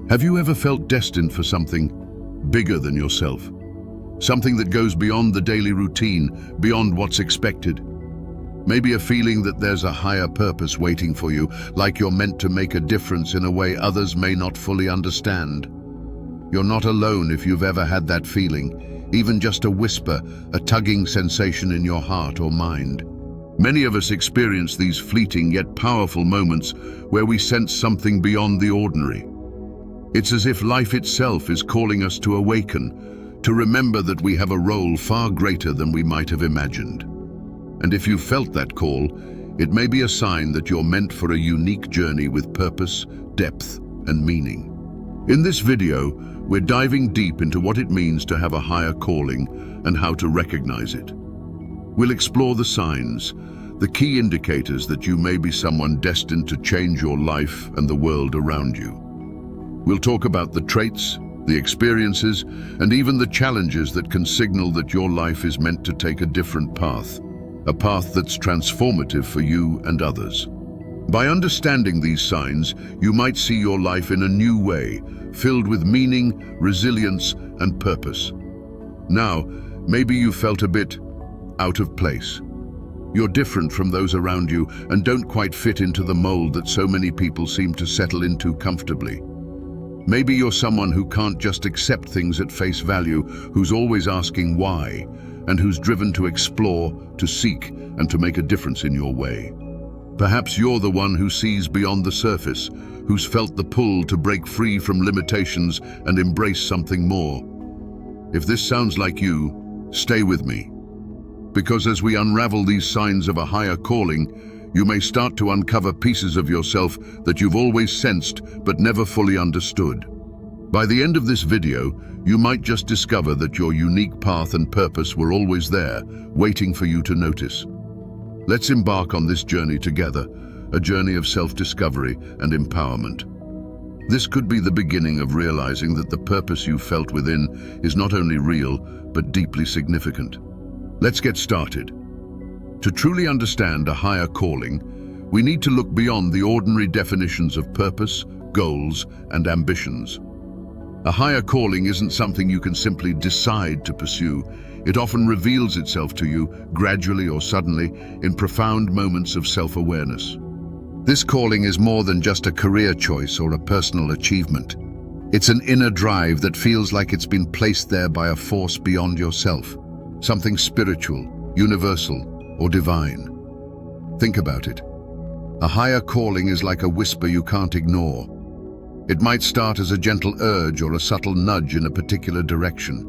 Have you ever felt destined for something bigger than yourself? Something that goes beyond the daily routine, beyond what's expected? Maybe a feeling that there's a higher purpose waiting for you, like you're meant to make a difference in a way others may not fully understand. You're not alone if you've ever had that feeling, even just a whisper, a tugging sensation in your heart or mind. Many of us experience these fleeting yet powerful moments where we sense something beyond the ordinary. It's as if life itself is calling us to awaken, to remember that we have a role far greater than we might have imagined. And if you felt that call, it may be a sign that you're meant for a unique journey with purpose, depth, and meaning. In this video, we're diving deep into what it means to have a higher calling and how to recognize it. We'll explore the signs, the key indicators that you may be someone destined to change your life and the world around you. We'll talk about the traits, the experiences, and even the challenges that can signal that your life is meant to take a different path, a path that's transformative for you and others. By understanding these signs, you might see your life in a new way, filled with meaning, resilience, and purpose. Now, maybe you felt a bit out of place. You're different from those around you and don't quite fit into the mold that so many people seem to settle into comfortably. Maybe you're someone who can't just accept things at face value, who's always asking why, and who's driven to explore, to seek, and to make a difference in your way. Perhaps you're the one who sees beyond the surface, who's felt the pull to break free from limitations and embrace something more. If this sounds like you, stay with me. Because as we unravel these signs of a higher calling, you may start to uncover pieces of yourself that you've always sensed but never fully understood. By the end of this video, you might just discover that your unique path and purpose were always there, waiting for you to notice. Let's embark on this journey together, a journey of self-discovery and empowerment. This could be the beginning of realizing that the purpose you felt within is not only real, but deeply significant. Let's get started. To truly understand a higher calling, we need to look beyond the ordinary definitions of purpose, goals, and ambitions. A higher calling isn't something you can simply decide to pursue. It often reveals itself to you, gradually or suddenly, in profound moments of self-awareness. This calling is more than just a career choice or a personal achievement. It's an inner drive that feels like it's been placed there by a force beyond yourself, something spiritual, universal, or divine. Think about it. A higher calling is like a whisper you can't ignore. It might start as a gentle urge or a subtle nudge in a particular direction.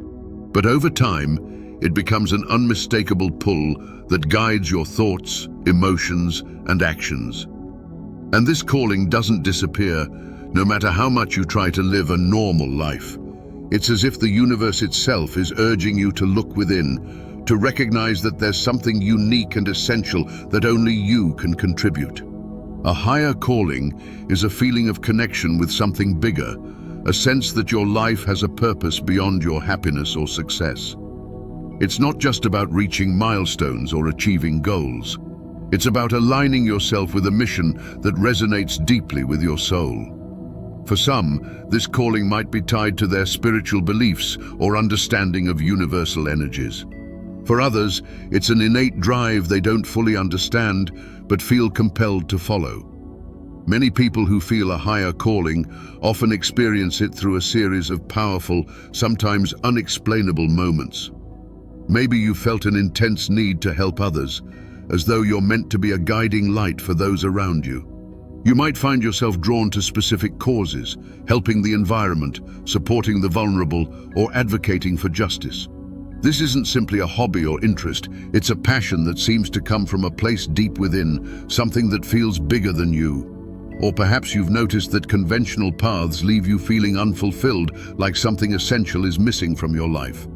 But over time, it becomes an unmistakable pull that guides your thoughts, emotions, and actions. And this calling doesn't disappear, no matter how much you try to live a normal life. It's as if the universe itself is urging you to look within, to recognize that there's something unique and essential that only you can contribute. A higher calling is a feeling of connection with something bigger, a sense that your life has a purpose beyond your happiness or success. It's not just about reaching milestones or achieving goals. It's about aligning yourself with a mission that resonates deeply with your soul. For some, this calling might be tied to their spiritual beliefs or understanding of universal energies. For others, it's an innate drive they don't fully understand, but feel compelled to follow. Many people who feel a higher calling often experience it through a series of powerful, sometimes unexplainable moments. Maybe you felt an intense need to help others, as though you're meant to be a guiding light for those around you. You might find yourself drawn to specific causes, helping the environment, supporting the vulnerable, or advocating for justice. This isn't simply a hobby or interest, it's a passion that seems to come from a place deep within, something that feels bigger than you. Or perhaps you've noticed that conventional paths leave you feeling unfulfilled, like something essential is missing from your life.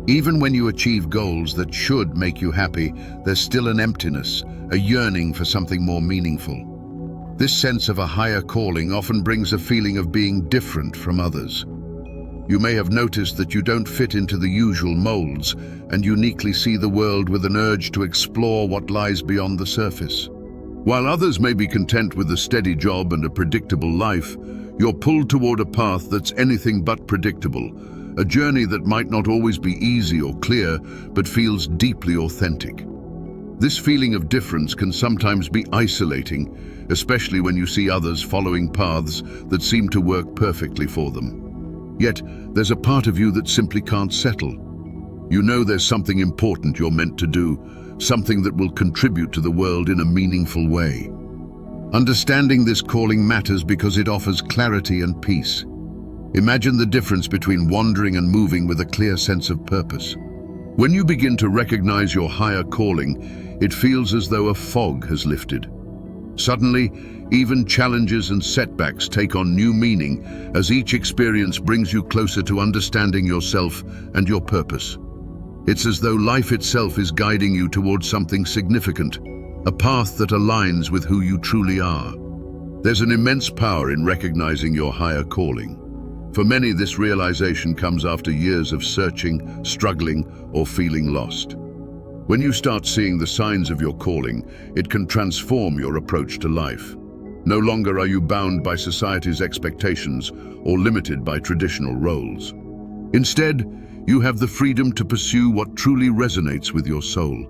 Even when you achieve goals that should make you happy, there's still an emptiness, a yearning for something more meaningful. This sense of a higher calling often brings a feeling of being different from others. You may have noticed that you don't fit into the usual molds and uniquely see the world with an urge to explore what lies beyond the surface. While others may be content with a steady job and a predictable life, You're pulled toward a path that's anything but predictable, a journey that might not always be easy or clear, but feels deeply authentic. This feeling of difference can sometimes be isolating, especially when you see others following paths that seem to work perfectly for them. Yet, there's a part of you that simply can't settle. You know there's something important you're meant to do, something that will contribute to the world in a meaningful way. Understanding this calling matters because it offers clarity and peace. Imagine the difference between wandering and moving with a clear sense of purpose. When you begin to recognize your higher calling, it feels as though a fog has lifted. Suddenly, even challenges and setbacks take on new meaning as each experience brings you closer to understanding yourself and your purpose. It's as though life itself is guiding you towards something significant, a path that aligns with who you truly are. There's an immense power in recognizing your higher calling. For many, this realization comes after years of searching, struggling, or feeling lost. When you start seeing the signs of your calling, it can transform your approach to life. No longer are you bound by society's expectations or limited by traditional roles. Instead, you have the freedom to pursue what truly resonates with your soul.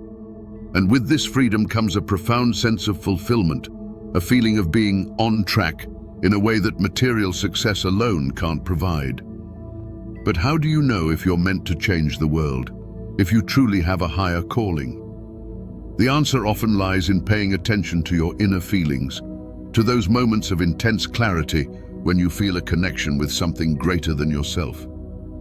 And with this freedom comes a profound sense of fulfillment, a feeling of being on track in a way that material success alone can't provide. But how do you know if you're meant to change the world, if you truly have a higher calling? The answer often lies in paying attention to your inner feelings, to those moments of intense clarity when you feel a connection with something greater than yourself.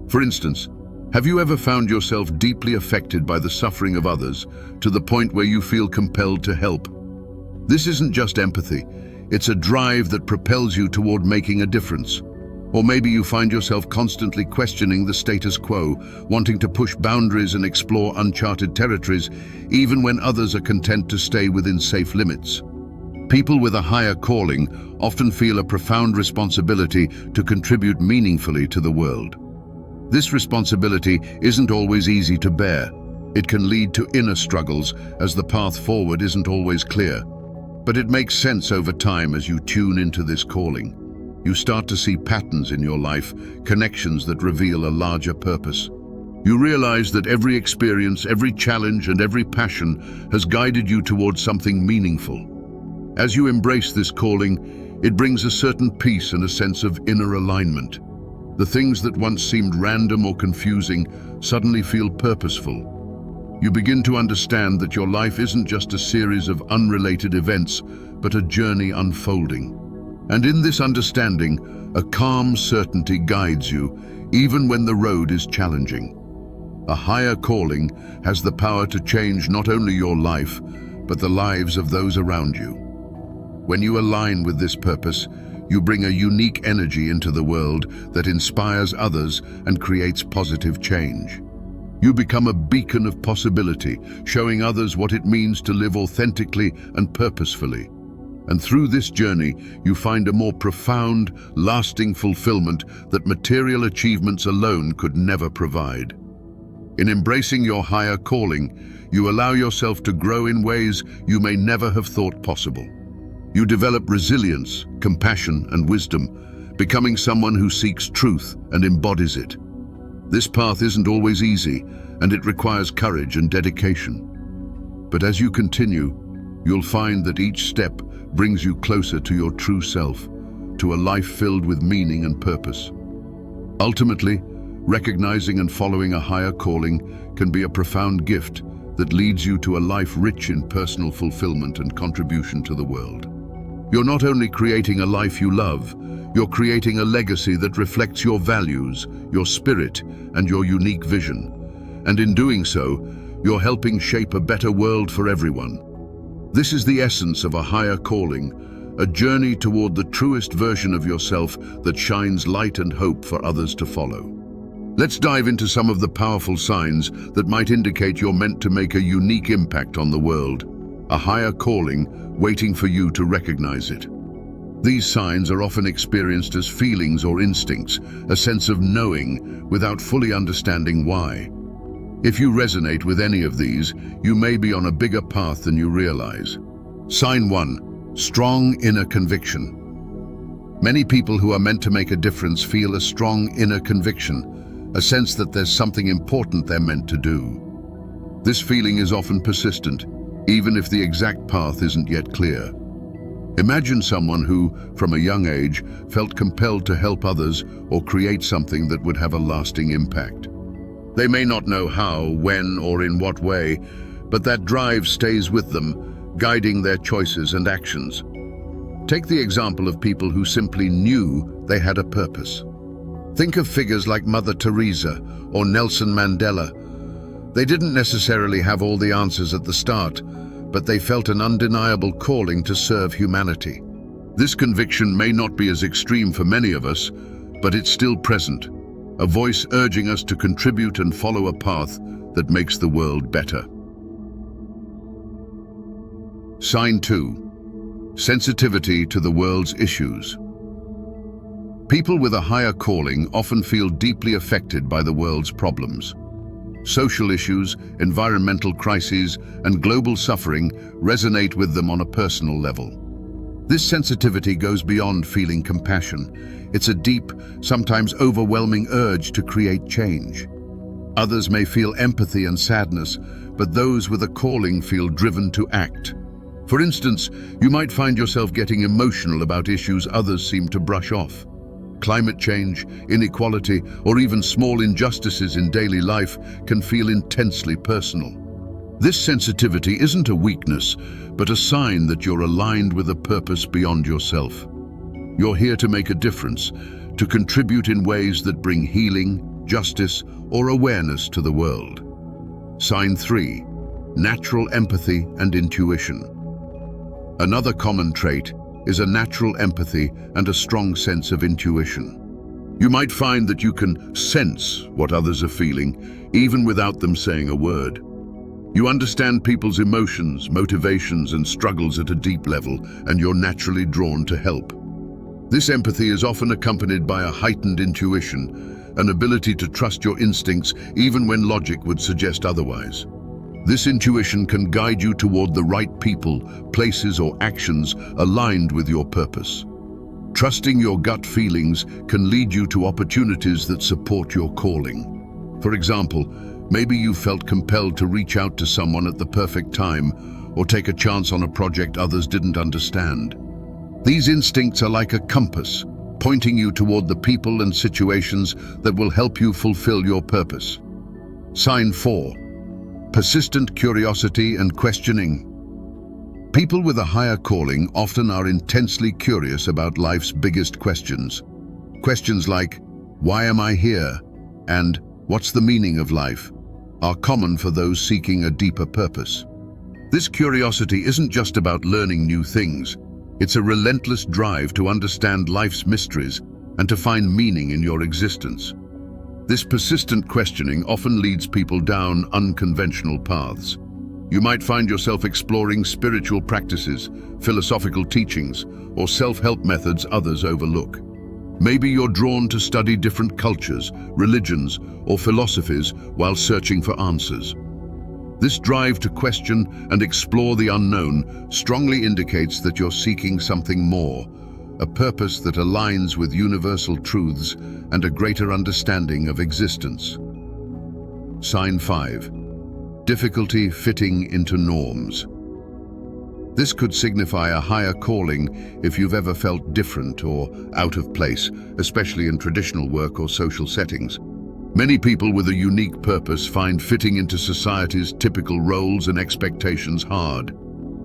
For instance, have you ever found yourself deeply affected by the suffering of others to the point where you feel compelled to help? This isn't just empathy, it's a drive that propels you toward making a difference. Or maybe you find yourself constantly questioning the status quo, wanting to push boundaries and explore uncharted territories, even when others are content to stay within safe limits. People with a higher calling often feel a profound responsibility to contribute meaningfully to the world. This responsibility isn't always easy to bear. It can lead to inner struggles as the path forward isn't always clear. But it makes sense over time as you tune into this calling. You start to see patterns in your life, connections that reveal a larger purpose. You realize that every experience, every challenge, and every passion has guided you towards something meaningful. As you embrace this calling, it brings a certain peace and a sense of inner alignment. The things that once seemed random or confusing suddenly feel purposeful. You begin to understand that your life isn't just a series of unrelated events, but a journey unfolding. And in this understanding, a calm certainty guides you, even when the road is challenging. A higher calling has the power to change not only your life, but the lives of those around you. When you align with this purpose, you bring a unique energy into the world that inspires others and creates positive change. You become a beacon of possibility, showing others what it means to live authentically and purposefully. And through this journey, you find a more profound, lasting fulfillment that material achievements alone could never provide. In embracing your higher calling, you allow yourself to grow in ways you may never have thought possible. You develop resilience, compassion, and wisdom, becoming someone who seeks truth and embodies it. This path isn't always easy, and it requires courage and dedication. But as you continue, you'll find that each step brings you closer to your true self, to a life filled with meaning and purpose. Ultimately, recognizing and following a higher calling can be a profound gift that leads you to a life rich in personal fulfillment and contribution to the world. You're not only creating a life you love, you're creating a legacy that reflects your values, your spirit, and your unique vision. And in doing so, you're helping shape a better world for everyone. This is the essence of a higher calling, a journey toward the truest version of yourself that shines light and hope for others to follow. Let's dive into some of the powerful signs that might indicate you're meant to make a unique impact on the world. A higher calling waiting for you to recognize it. These signs are often experienced as feelings or instincts, a sense of knowing without fully understanding why. If you resonate with any of these, you may be on a bigger path than you realize. Sign 1. Strong inner conviction. Many people who are meant to make a difference feel a strong inner conviction, a sense that there's something important they're meant to do. This feeling is often persistent, even if the exact path isn't yet clear. Imagine someone who, from a young age, felt compelled to help others or create something that would have a lasting impact. They may not know how, when, or in what way, but that drive stays with them, guiding their choices and actions. Take the example of people who simply knew they had a purpose. Think of figures like Mother Teresa or Nelson Mandela. They didn't necessarily have all the answers at the start, but they felt an undeniable calling to serve humanity. This conviction may not be as extreme for many of us, but it's still present, a voice urging us to contribute and follow a path that makes the world better. Sign 2. Sensitivity to the world's issues. People with a higher calling often feel deeply affected by the world's problems. Social issues, environmental crises, and global suffering resonate with them on a personal level. This sensitivity goes beyond feeling compassion. It's a deep, sometimes overwhelming urge to create change. Others may feel empathy and sadness, but those with a calling feel driven to act. For instance, you might find yourself getting emotional about issues others seem to brush off. Climate change, inequality, or even small injustices in daily life can feel intensely personal. This sensitivity isn't a weakness, but a sign that you're aligned with a purpose beyond yourself. You're here to make a difference, to contribute in ways that bring healing, justice, or awareness to the world. Sign 3. Natural empathy and intuition. Another common trait is a natural empathy and a strong sense of intuition. You might find that you can sense what others are feeling, even without them saying a word. You understand people's emotions, motivations, and struggles at a deep level, and you're naturally drawn to help. This empathy is often accompanied by a heightened intuition, an ability to trust your instincts even when logic would suggest otherwise. This intuition can guide you toward the right people, places, or actions aligned with your purpose. Trusting your gut feelings can lead you to opportunities that support your calling. For example, maybe you felt compelled to reach out to someone at the perfect time or take a chance on a project others didn't understand. These instincts are like a compass, pointing you toward the people and situations that will help you fulfill your purpose. Sign 4. Persistent curiosity and questioning. People with a higher calling often are intensely curious about life's biggest questions. Questions like, why am I here? And what's the meaning of life? Are common for those seeking a deeper purpose. This curiosity isn't just about learning new things. It's a relentless drive to understand life's mysteries and to find meaning in your existence. This persistent questioning often leads people down unconventional paths. You might find yourself exploring spiritual practices, philosophical teachings, or self-help methods others overlook. Maybe you're drawn to study different cultures, religions, or philosophies while searching for answers. This drive to question and explore the unknown strongly indicates that you're seeking something more, a purpose that aligns with universal truths and a greater understanding of existence. Sign 5. Difficulty fitting into norms. This could signify a higher calling if you've ever felt different or out of place, especially in traditional work or social settings. Many people with a unique purpose find fitting into society's typical roles and expectations hard.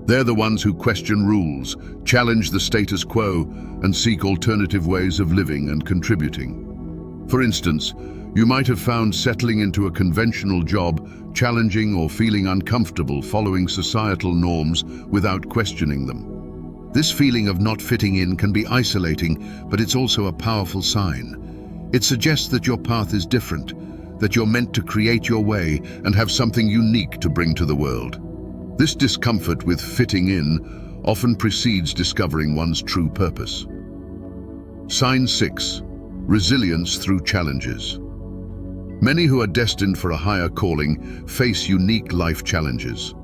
They're the ones who question rules, challenge the status quo, and seek alternative ways of living and contributing. For instance, you might have found settling into a conventional job challenging or feeling uncomfortable following societal norms without questioning them. This feeling of not fitting in can be isolating, but it's also a powerful sign. It suggests that your path is different, that you're meant to create your way and have something unique to bring to the world. This discomfort with fitting in often precedes discovering one's true purpose. Sign 6. Resilience through challenges. Many who are destined for a higher calling face unique life challenges.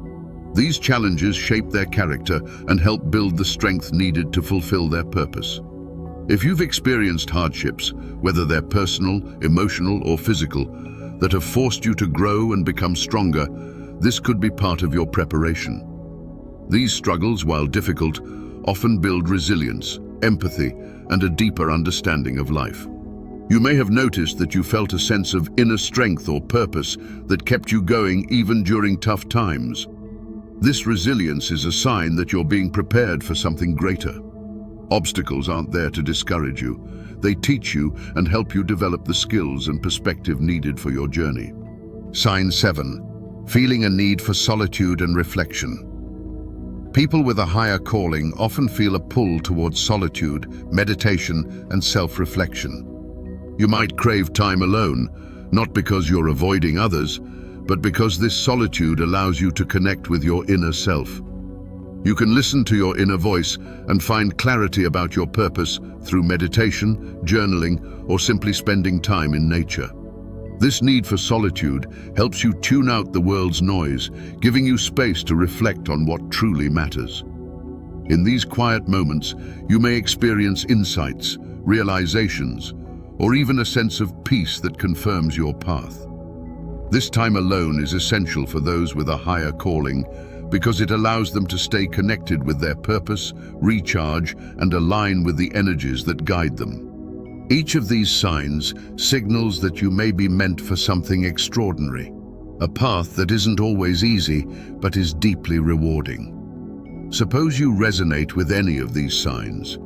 These challenges shape their character and help build the strength needed to fulfill their purpose. If you've experienced hardships, whether they're personal, emotional, or physical, that have forced you to grow and become stronger, this could be part of your preparation. These struggles, while difficult, often build resilience, empathy, and a deeper understanding of life. You may have noticed that you felt a sense of inner strength or purpose that kept you going even during tough times. This resilience is a sign that you're being prepared for something greater. Obstacles aren't there to discourage you. They teach you and help you develop the skills and perspective needed for your journey. Sign 7. Feeling a need for solitude and reflection. People with a higher calling often feel a pull towards solitude, meditation, and self-reflection. You might crave time alone, not because you're avoiding others, but because this solitude allows you to connect with your inner self. You can listen to your inner voice and find clarity about your purpose through meditation, journaling, or simply spending time in nature. This need for solitude helps you tune out the world's noise, giving you space to reflect on what truly matters. In these quiet moments, you may experience insights, realizations, or even a sense of peace that confirms your path. This time alone is essential for those with a higher calling because it allows them to stay connected with their purpose, recharge, and align with the energies that guide them. Each of these signs signals that you may be meant for something extraordinary, a path that isn't always easy, but is deeply rewarding. Suppose you resonate with any of these signs.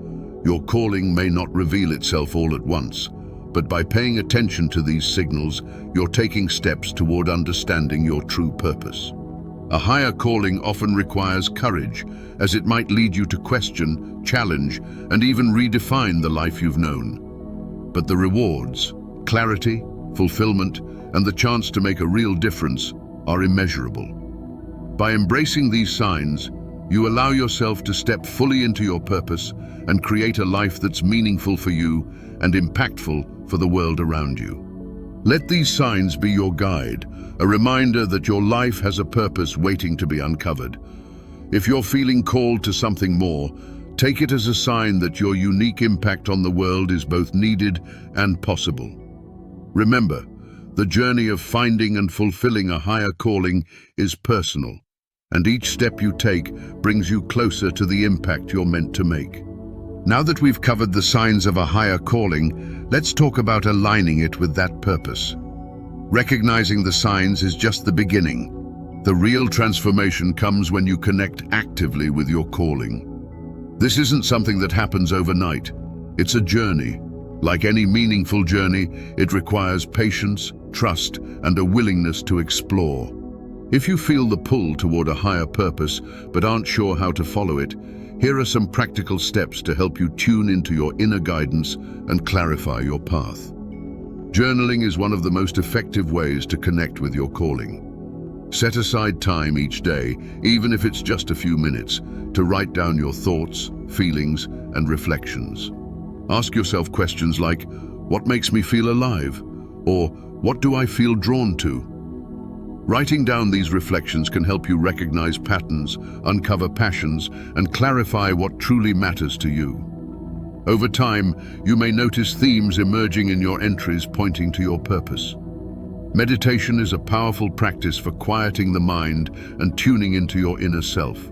Your calling may not reveal itself all at once, but by paying attention to these signals, you're taking steps toward understanding your true purpose. A higher calling often requires courage, as it might lead you to question, challenge, and even redefine the life you've known. But the rewards, clarity, fulfillment, and the chance to make a real difference are immeasurable. By embracing these signs, you allow yourself to step fully into your purpose and create a life that's meaningful for you and impactful for the world around you. Let these signs be your guide, a reminder that your life has a purpose waiting to be uncovered. If you're feeling called to something more, take it as a sign that your unique impact on the world is both needed and possible. Remember, the journey of finding and fulfilling a higher calling is personal, and each step you take brings you closer to the impact you're meant to make. Now that we've covered the signs of a higher calling, let's talk about aligning it with that purpose. Recognizing the signs is just the beginning. The real transformation comes when you connect actively with your calling. This isn't something that happens overnight. It's a journey. Like any meaningful journey, it requires patience, trust, and a willingness to explore. If you feel the pull toward a higher purpose but aren't sure how to follow it, here are some practical steps to help you tune into your inner guidance and clarify your path. Journaling is one of the most effective ways to connect with your calling. Set aside time each day, even if it's just a few minutes, to write down your thoughts, feelings, and reflections. Ask yourself questions like, what makes me feel alive? Or, what do I feel drawn to? Writing down these reflections can help you recognize patterns, uncover passions, and clarify what truly matters to you. Over time, you may notice themes emerging in your entries pointing to your purpose. Meditation is a powerful practice for quieting the mind and tuning into your inner self.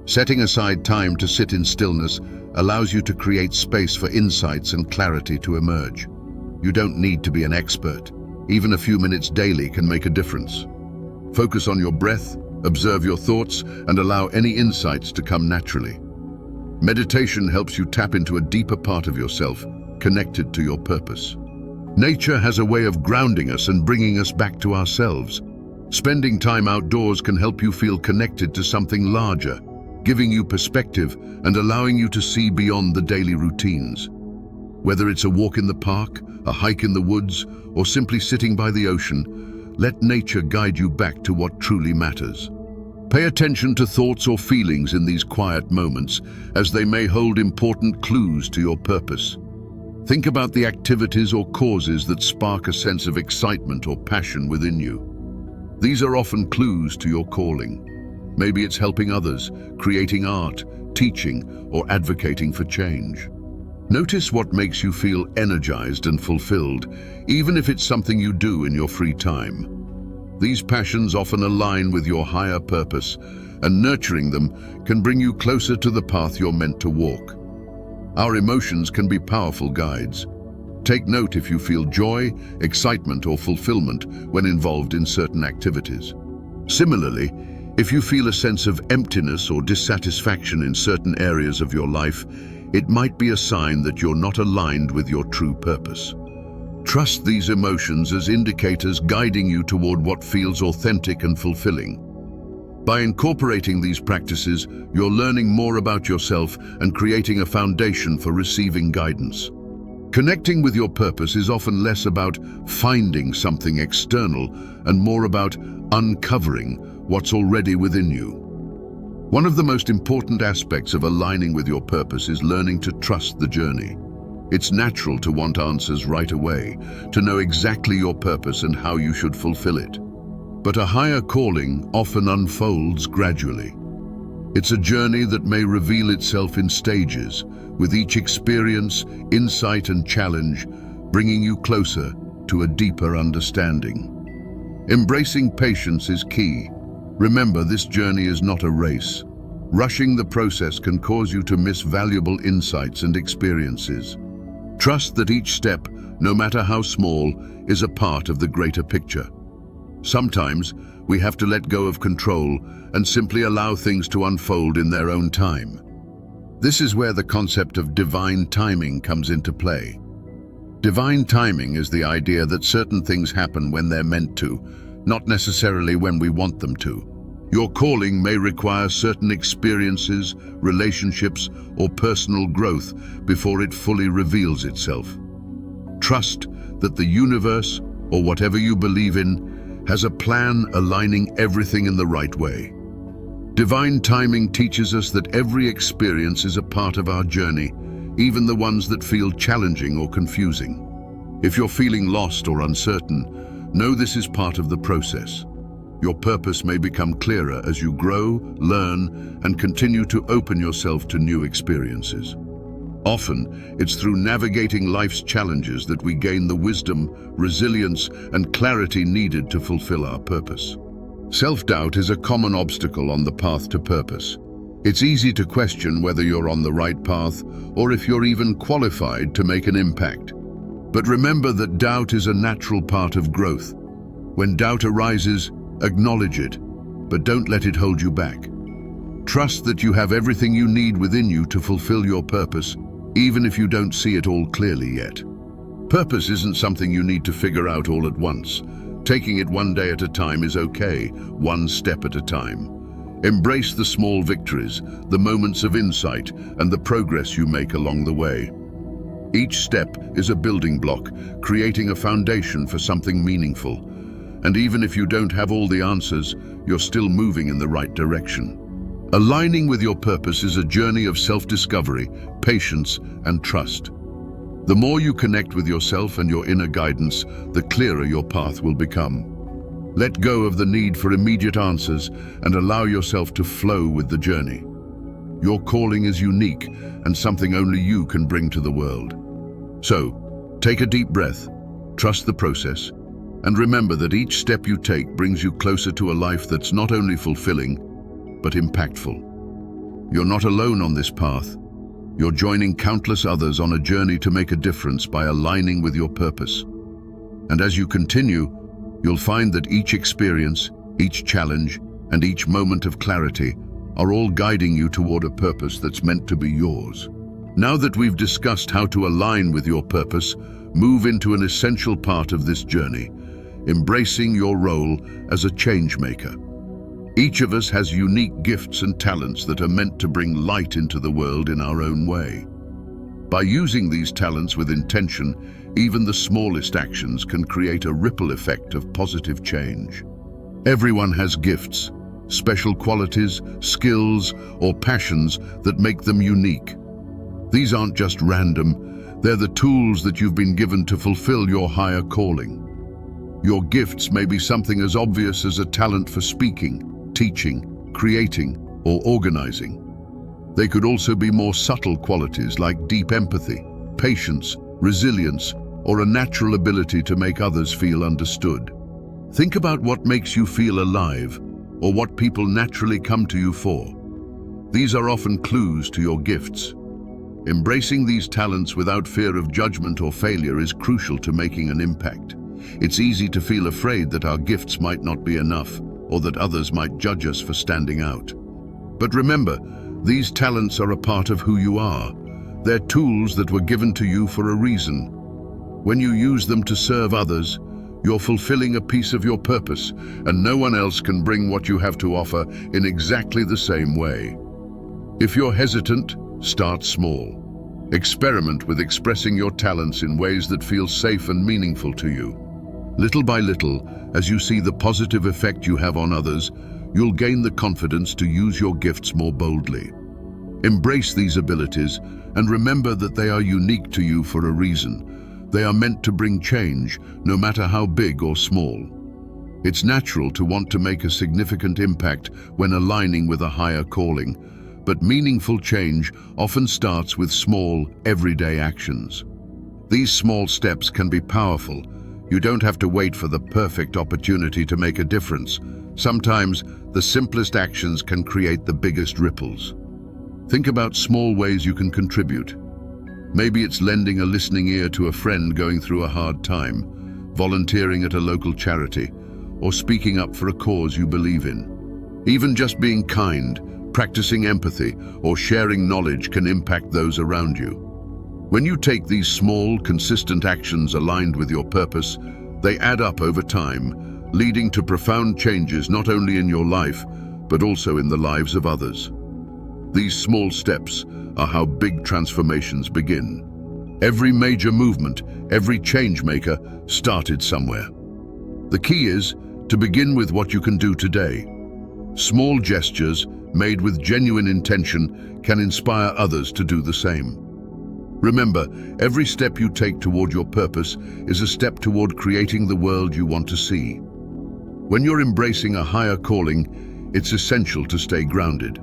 Setting aside time to sit in stillness allows you to create space for insights and clarity to emerge. You don't need to be an expert. Even a few minutes daily can make a difference. Focus on your breath, observe your thoughts, and allow any insights to come naturally. Meditation helps you tap into a deeper part of yourself, connected to your purpose. Nature has a way of grounding us and bringing us back to ourselves. Spending time outdoors can help you feel connected to something larger, giving you perspective and allowing you to see beyond the daily routines. Whether it's a walk in the park, a hike in the woods, or simply sitting by the ocean, let nature guide you back to what truly matters. Pay attention to thoughts or feelings in these quiet moments, as they may hold important clues to your purpose. Think about the activities or causes that spark a sense of excitement or passion within you. These are often clues to your calling. Maybe it's helping others, creating art, teaching, or advocating for change. Notice what makes you feel energized and fulfilled, even if it's something you do in your free time. These passions often align with your higher purpose, and nurturing them can bring you closer to the path you're meant to walk. Our emotions can be powerful guides. Take note if you feel joy, excitement, or fulfillment when involved in certain activities. Similarly, if you feel a sense of emptiness or dissatisfaction in certain areas of your life, it might be a sign that you're not aligned with your true purpose. Trust these emotions as indicators guiding you toward what feels authentic and fulfilling. By incorporating these practices, you're learning more about yourself and creating a foundation for receiving guidance. Connecting with your purpose is often less about finding something external and more about uncovering what's already within you. One of the most important aspects of aligning with your purpose is learning to trust the journey. It's natural to want answers right away, to know exactly your purpose and how you should fulfill it. But a higher calling often unfolds gradually. It's a journey that may reveal itself in stages, with each experience, insight, and challenge bringing you closer to a deeper understanding. Embracing patience is key. Remember, this journey is not a race. Rushing the process can cause you to miss valuable insights and experiences. Trust that each step, no matter how small, is a part of the greater picture. Sometimes, we have to let go of control and simply allow things to unfold in their own time. This is where the concept of divine timing comes into play. Divine timing is the idea that certain things happen when they're meant to, not necessarily when we want them to. Your calling may require certain experiences, relationships, or personal growth before it fully reveals itself. Trust that the universe, or whatever you believe in, has a plan aligning everything in the right way. Divine timing teaches us that every experience is a part of our journey, even the ones that feel challenging or confusing. If you're feeling lost or uncertain, know this is part of the process. Your purpose may become clearer as you grow, learn, and continue to open yourself to new experiences. Often, it's through navigating life's challenges that we gain the wisdom, resilience, and clarity needed to fulfill our purpose. Self-doubt is a common obstacle on the path to purpose. It's easy to question whether you're on the right path or if you're even qualified to make an impact. But remember that doubt is a natural part of growth. When doubt arises, acknowledge it, but don't let it hold you back. Trust that you have everything you need within you to fulfill your purpose, even if you don't see it all clearly yet. Purpose isn't something you need to figure out all at once. Taking it one day at a time is okay, one step at a time. Embrace the small victories, the moments of insight, and the progress you make along the way. Each step is a building block, creating a foundation for something meaningful. And even if you don't have all the answers, you're still moving in the right direction. Aligning with your purpose is a journey of self-discovery, patience, and trust. The more you connect with yourself and your inner guidance, the clearer your path will become. Let go of the need for immediate answers and allow yourself to flow with the journey. Your calling is unique and something only you can bring to the world. So, take a deep breath, trust the process, and remember that each step you take brings you closer to a life that's not only fulfilling, but impactful. You're not alone on this path. You're joining countless others on a journey to make a difference by aligning with your purpose. And as you continue, you'll find that each experience, each challenge, and each moment of clarity are all guiding you toward a purpose that's meant to be yours. Now that we've discussed how to align with your purpose, move into an essential part of this journey, embracing your role as a change maker. Each of us has unique gifts and talents that are meant to bring light into the world in our own way. By using these talents with intention, even the smallest actions can create a ripple effect of positive change. Everyone has gifts, special qualities, skills, or passions that make them unique. These aren't just random, they're the tools that you've been given to fulfill your higher calling. Your gifts may be something as obvious as a talent for speaking, teaching, creating, or organizing. They could also be more subtle qualities like deep empathy, patience, resilience, or a natural ability to make others feel understood. Think about what makes you feel alive, or what people naturally come to you for. These are often clues to your gifts. Embracing these talents without fear of judgment or failure is crucial to making an impact. It's easy to feel afraid that our gifts might not be enough, or that others might judge us for standing out. But remember, these talents are a part of who you are. They're tools that were given to you for a reason. When you use them to serve others, you're fulfilling a piece of your purpose, and no one else can bring what you have to offer in exactly the same way. If you're hesitant, start small. Experiment with expressing your talents in ways that feel safe and meaningful to you. Little by little, as you see the positive effect you have on others, you'll gain the confidence to use your gifts more boldly. Embrace these abilities and remember that they are unique to you for a reason. They are meant to bring change, no matter how big or small. It's natural to want to make a significant impact when aligning with a higher calling, but meaningful change often starts with small, everyday actions. These small steps can be powerful. You don't have to wait for the perfect opportunity to make a difference. Sometimes, the simplest actions can create the biggest ripples. Think about small ways you can contribute. Maybe it's lending a listening ear to a friend going through a hard time, volunteering at a local charity, or speaking up for a cause you believe in. Even just being kind, practicing empathy, or sharing knowledge can impact those around you. When you take these small, consistent actions aligned with your purpose, they add up over time, leading to profound changes not only in your life, but also in the lives of others. These small steps are how big transformations begin. Every major movement, every change maker started somewhere. The key is to begin with what you can do today. Small gestures made with genuine intention can inspire others to do the same. Remember, every step you take toward your purpose is a step toward creating the world you want to see. When you're embracing a higher calling, it's essential to stay grounded.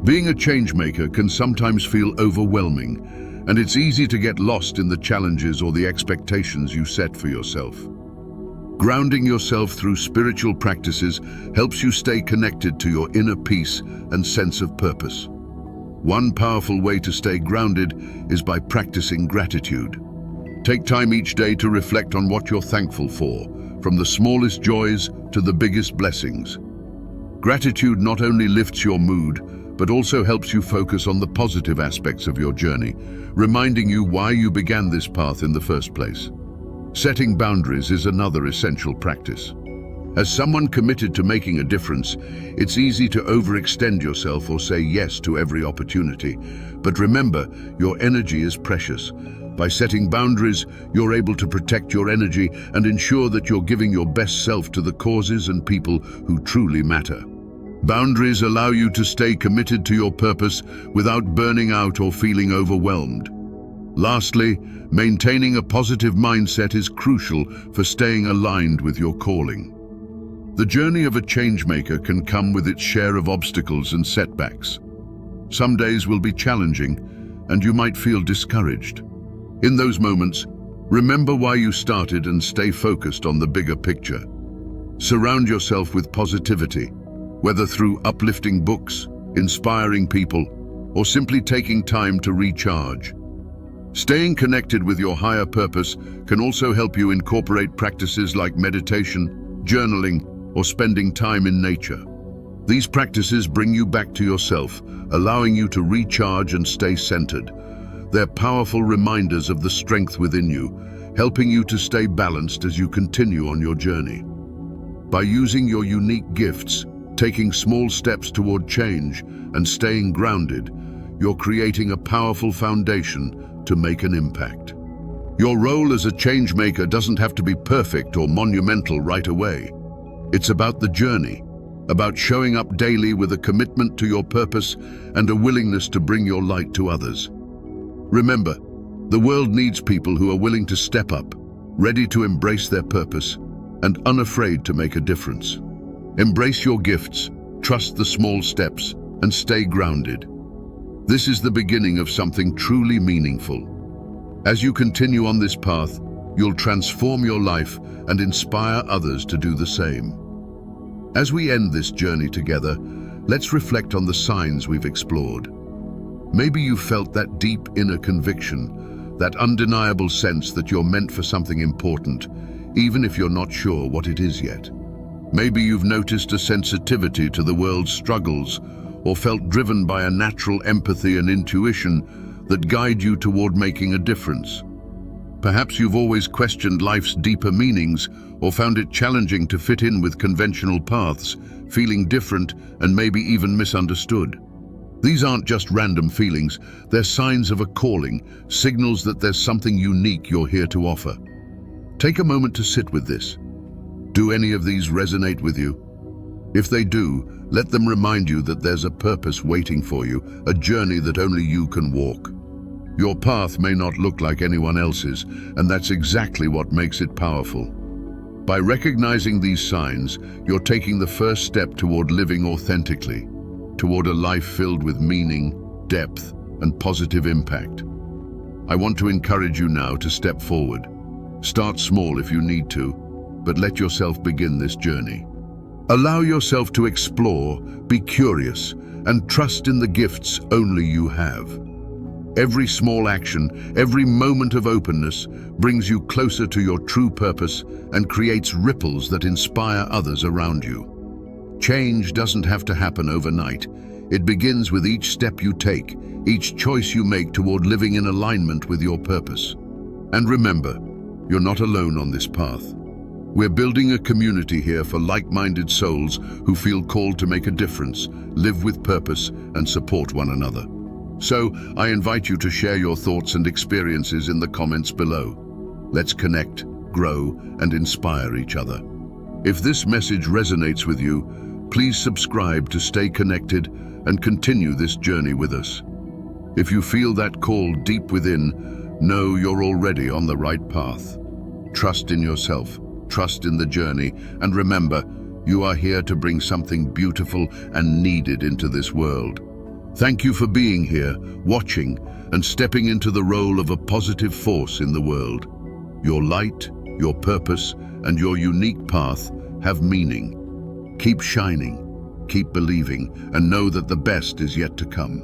Being a change maker can sometimes feel overwhelming, and it's easy to get lost in the challenges or the expectations you set for yourself. Grounding yourself through spiritual practices helps you stay connected to your inner peace and sense of purpose. One powerful way to stay grounded is by practicing gratitude. Take time each day to reflect on what you're thankful for, from the smallest joys to the biggest blessings. Gratitude not only lifts your mood, but also helps you focus on the positive aspects of your journey, reminding you why you began this path in the first place. Setting boundaries is another essential practice. As someone committed to making a difference, it's easy to overextend yourself or say yes to every opportunity. But remember, your energy is precious. By setting boundaries, you're able to protect your energy and ensure that you're giving your best self to the causes and people who truly matter. Boundaries allow you to stay committed to your purpose without burning out or feeling overwhelmed. Lastly, maintaining a positive mindset is crucial for staying aligned with your calling. The journey of a changemaker can come with its share of obstacles and setbacks. Some days will be challenging, and you might feel discouraged. In those moments, remember why you started and stay focused on the bigger picture. Surround yourself with positivity, whether through uplifting books, inspiring people, or simply taking time to recharge. Staying connected with your higher purpose can also help you incorporate practices like meditation, journaling, or spending time in nature. These practices bring you back to yourself, allowing you to recharge and stay centered. They're powerful reminders of the strength within you, helping you to stay balanced as you continue on your journey. By using your unique gifts, taking small steps toward change, and staying grounded, you're creating a powerful foundation to make an impact. Your role as a change maker doesn't have to be perfect or monumental right away. It's about the journey, about showing up daily with a commitment to your purpose and a willingness to bring your light to others. Remember, the world needs people who are willing to step up, ready to embrace their purpose, and unafraid to make a difference. Embrace your gifts, trust the small steps, and stay grounded. This is the beginning of something truly meaningful. As you continue on this path, you'll transform your life and inspire others to do the same. As we end this journey together, let's reflect on the signs we've explored. Maybe you felt that deep inner conviction, that undeniable sense that you're meant for something important, even if you're not sure what it is yet. Maybe you've noticed a sensitivity to the world's struggles, or felt driven by a natural empathy and intuition that guide you toward making a difference. Perhaps you've always questioned life's deeper meanings or found it challenging to fit in with conventional paths, feeling different and maybe even misunderstood. These aren't just random feelings, they're signs of a calling, signals that there's something unique you're here to offer. Take a moment to sit with this. Do any of these resonate with you? If they do, let them remind you that there's a purpose waiting for you, a journey that only you can walk. Your path may not look like anyone else's, and that's exactly what makes it powerful. By recognizing these signs, you're taking the first step toward living authentically, toward a life filled with meaning, depth, and positive impact. I want to encourage you now to step forward. Start small if you need to, but let yourself begin this journey. Allow yourself to explore, be curious, and trust in the gifts only you have. Every small action, every moment of openness brings you closer to your true purpose and creates ripples that inspire others around you. Change doesn't have to happen overnight. It begins with each step you take, each choice you make toward living in alignment with your purpose. And remember, you're not alone on this path. We're building a community here for like-minded souls who feel called to make a difference, live with purpose, and support one another. So, I invite you to share your thoughts and experiences in the comments below. Let's connect, grow, and inspire each other. If this message resonates with you, please subscribe to stay connected and continue this journey with us. If you feel that call deep within, know you're already on the right path. Trust in yourself, trust in the journey, and remember, you are here to bring something beautiful and needed into this world. Thank you for being here, watching, and stepping into the role of a positive force in the world. Your light, your purpose, and your unique path have meaning. Keep shining, keep believing, and know that the best is yet to come.